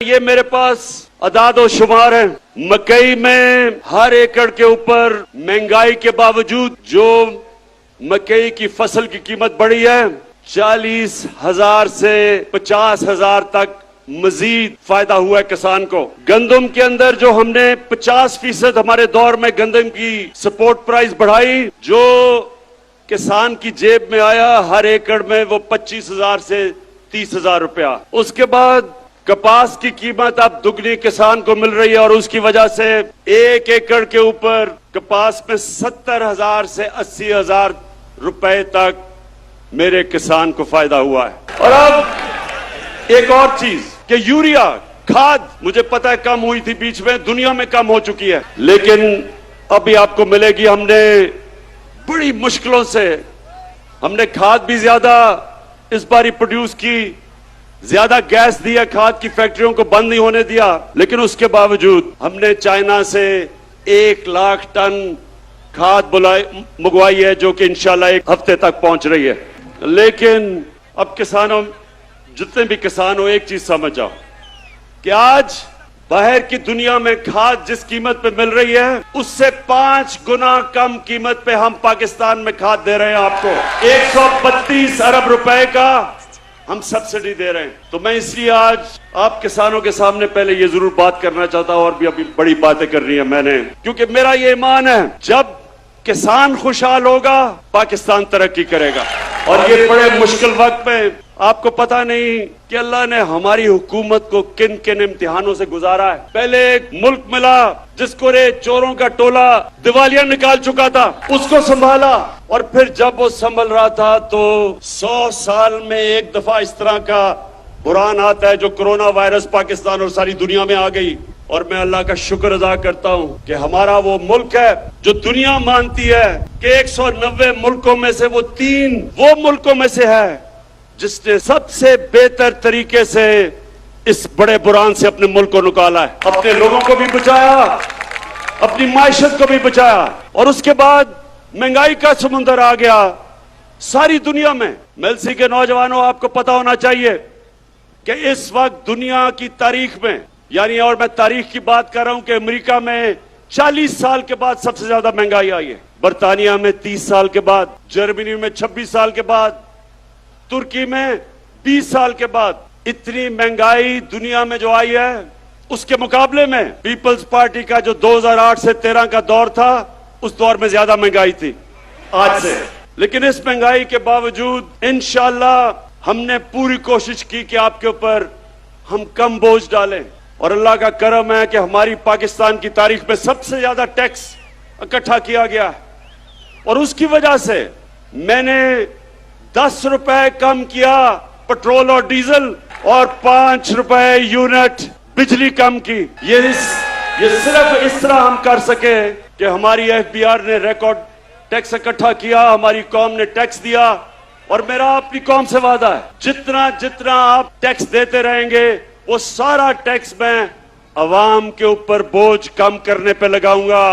ये मेरे पास अदाद शुमार है। मकई में हर एकड़ के ऊपर महंगाई के बावजूद जो मकई की फसल की कीमत बढ़ी है 40,000 से 50,000 तक मजीद फायदा हुआ है किसान को। गंदम के अंदर जो हमने 50% हमारे दौर में गंदम की सपोर्ट प्राइस बढ़ाई, जो किसान की जेब में आया हर एकड़ में वो 25,000 से 30,000 रुपया। उसके बाद कपास की कीमत अब दुगनी किसान को मिल रही है और उसकी वजह से एक एकड़ के ऊपर कपास में 70,000 से 80,000 रुपए तक मेरे किसान को फायदा हुआ है। और अब एक और चीज कि यूरिया खाद मुझे पता है कम हुई थी बीच में, दुनिया में कम हो चुकी है, लेकिन अभी आपको मिलेगी। हमने बड़ी मुश्किलों से हमने खाद भी ज्यादा इस बार प्रोड्यूस की, ज्यादा गैस दिया, खाद की फैक्ट्रियों को बंद नहीं होने दिया, लेकिन उसके बावजूद हमने चाइना से 1 लाख टन खाद मंगवाई है, जो कि इंशाल्लाह 1 हफ्ते तक पहुंच रही है। लेकिन अब किसानों, जितने भी किसान हो, एक चीज समझ जाओ कि आज बाहर की दुनिया में खाद जिस कीमत पे मिल रही है उससे 5 गुना कम कीमत पे हम पाकिस्तान में खाद दे रहे हैं आपको। 132 अरब रुपए का हम सब्सिडी दे रहे हैं। तो मैं इसलिए आज आप किसानों के सामने पहले ये जरूर बात करना चाहता हूं, और भी अभी बड़ी बातें करनी है मैंने, क्योंकि मेरा ये ईमान है जब किसान खुशहाल होगा पाकिस्तान तरक्की करेगा। और ये बड़े मुश्किल वक्त में आपको पता नहीं कि अल्लाह ने हमारी हुकूमत को किन किन इम्तिहानों से गुजारा है। पहले एक मुल्क मिला जिसको रे चोरों का टोला दिवालिया निकाल चुका था, उसको संभाला, और फिर जब वो संभल रहा था तो 100 साल में एक दफा इस तरह का बुरान आता है जो कोरोना वायरस पाकिस्तान और सारी दुनिया में आ गई। और मैं अल्लाह का शुक्र अदा करता हूं कि हमारा वो मुल्क है जो दुनिया मानती है कि 190 मुल्कों में से वो 3 वो मुल्कों में से है जिसने सबसे बेहतर तरीके से इस बड़े बुरान से अपने मुल्क को निकाला है, अपने लोगों को भी बचाया, अपनी माइशत को भी बचाया। और उसके बाद महंगाई का समुंदर आ गया सारी दुनिया में। मेलसी के नौजवानों, आपको पता होना चाहिए कि इस वक्त दुनिया की तारीख में, यानी, और मैं तारीख की बात कर रहा हूं कि अमेरिका में 40 साल के बाद सबसे ज्यादा महंगाई आई है, बर्तानिया में 30 साल के बाद, जर्मनी में 26 साल के बाद, तुर्की में 20 साल के बाद। इतनी महंगाई दुनिया में जो आई है उसके मुकाबले में पीपल्स पार्टी का जो 2008 से 13 का दौर था उस दौर में ज्यादा महंगाई थी आज से। लेकिन इस महंगाई के बावजूद इंशाअल्लाह हमने पूरी कोशिश की कि आपके ऊपर हम कम बोझ डालें, और अल्लाह का करम है कि हमारी पाकिस्तान की तारीख में सबसे ज्यादा टैक्स इकट्ठा किया गया, और उसकी वजह से मैंने 10 रुपए कम किया पेट्रोल और डीजल, और 5 रुपए यूनिट बिजली कम की। ये सिर्फ इस तरह हम कर सके कि हमारी एफबीआर ने रिकॉर्ड टैक्स इकट्ठा किया, हमारी कौम ने टैक्स दिया। और मेरा अपनी कौम से वादा है, जितना जितना आप टैक्स देते रहेंगे वो सारा टैक्स मैं अवाम के ऊपर बोझ कम करने पे लगाऊंगा।